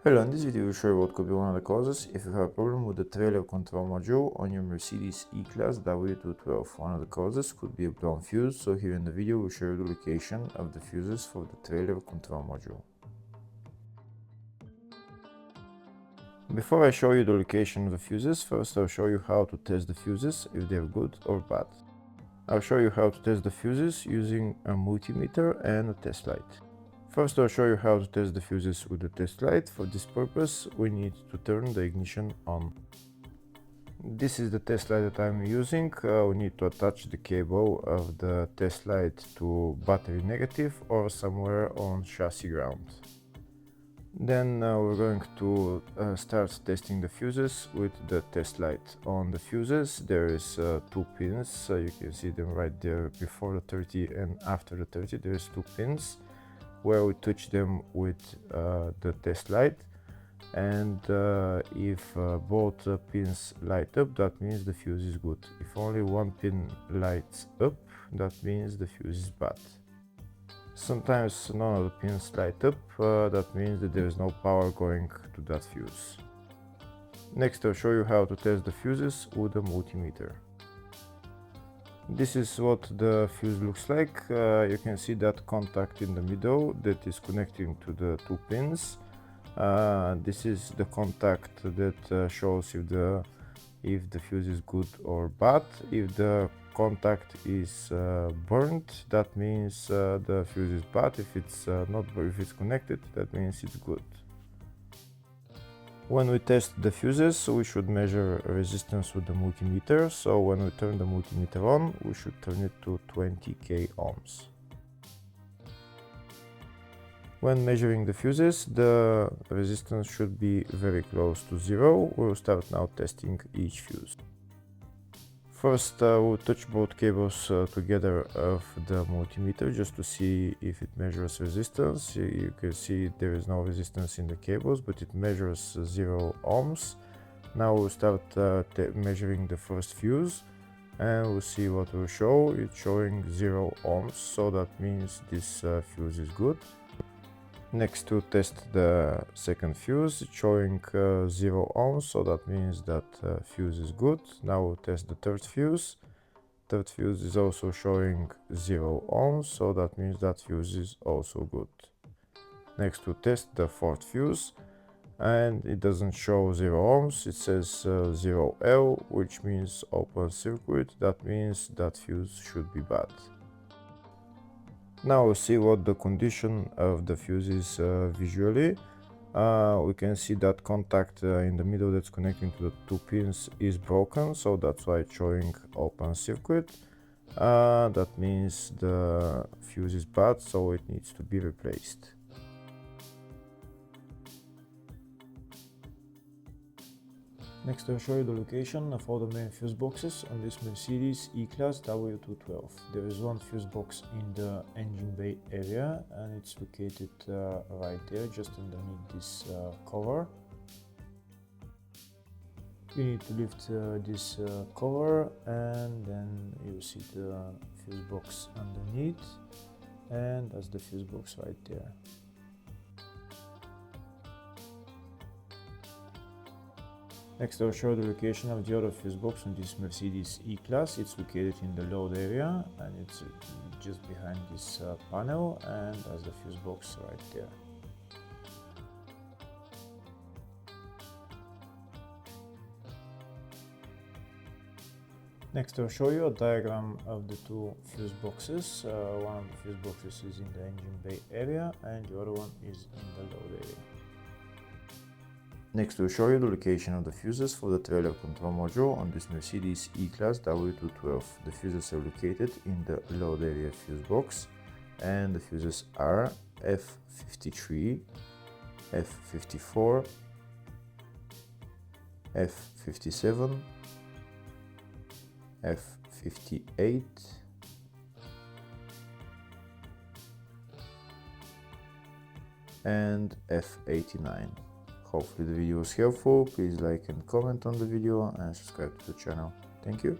Hello, in this video we'll show you what could be one of the causes if you have a problem with the trailer control module on your Mercedes E-Class W212. One of the causes could be a blown fuse, so here in the video we'll show you the location of the fuses for the trailer control module. Before I show you the location of the fuses, first I'll show you how to test the fuses, if they're good or bad. I'll show you how to test the fuses using a multimeter and a test light. First, I'll show you how to test the fuses with the test light. For this purpose, we need to turn the ignition on. This is the test light that I'm using. We need to attach the cable of the test light to battery negative or somewhere on chassis ground. Then we're going to start testing the fuses with the test light. On the fuses there is two pins, you can see them right there before the 30 and after the 30. There's two pins where we touch them with the test light, and if both pins light up, that means the fuse is good. If only one pin lights up, that means the fuse is bad. Sometimes none of the pins light up, that means that there is no power going to that fuse. Next, I'll show you how to test the fuses with a multimeter. This is what the fuse looks like. You can see that contact in the middle that is connecting to the two pins. This is the contact that shows if the fuse is good or bad. If the contact is burnt, that means the fuse is bad. If it's if it's connected, that means it's good. When we test the fuses, we should measure resistance with the multimeter. So when we turn the multimeter on, we should turn it to 20k ohms. When measuring the fuses, the resistance should be very close to zero. We'll start now testing each fuse. First, we'll touch both cables together of the multimeter just to see if it measures resistance. You can see there is no resistance in the cables, but it measures 0 ohms. Now we'll start measuring the first fuse, and we'll see what will show. It's showing 0 ohms, so that means this fuse is good. Next, to test the second fuse, it's showing 0 ohms, so that means that fuse is good. Now we'll test the third fuse. Third fuse is also showing 0 ohms, so that means that fuse is also good. Next, we'll test the fourth fuse, and it doesn't show 0 ohms, it says 0L, which means open circuit. That means that fuse should be bad. Now we'll see what the condition of the fuse is visually. We can see that contact in the middle that's connecting to the two pins is broken, so that's why it's showing open circuit. That means the fuse is bad, so it needs to be replaced. Next, I'll show you the location of all the main fuse boxes on this Mercedes E-Class W212. There is one fuse box in the engine bay area, and it's located right there, just underneath this cover. You need to lift this cover, and then you see the fuse box underneath, and that's the fuse box right there. Next, I'll show the location of the other fuse box on this Mercedes E-Class. It's located in the load area, and it's just behind this panel, and that's the fuse box right there. Next, I'll show you a diagram of the two fuse boxes. One of the fuse boxes is in the engine bay area, and the other one is in the load area. Next, we'll show you the location of the fuses for the trailer control module on this Mercedes E-Class W212. The fuses are located in the load area fuse box, and the fuses are F53, F54, F57, F58, and F89. Hopefully the video was helpful. Please like and comment on the video and subscribe to the channel. Thank you.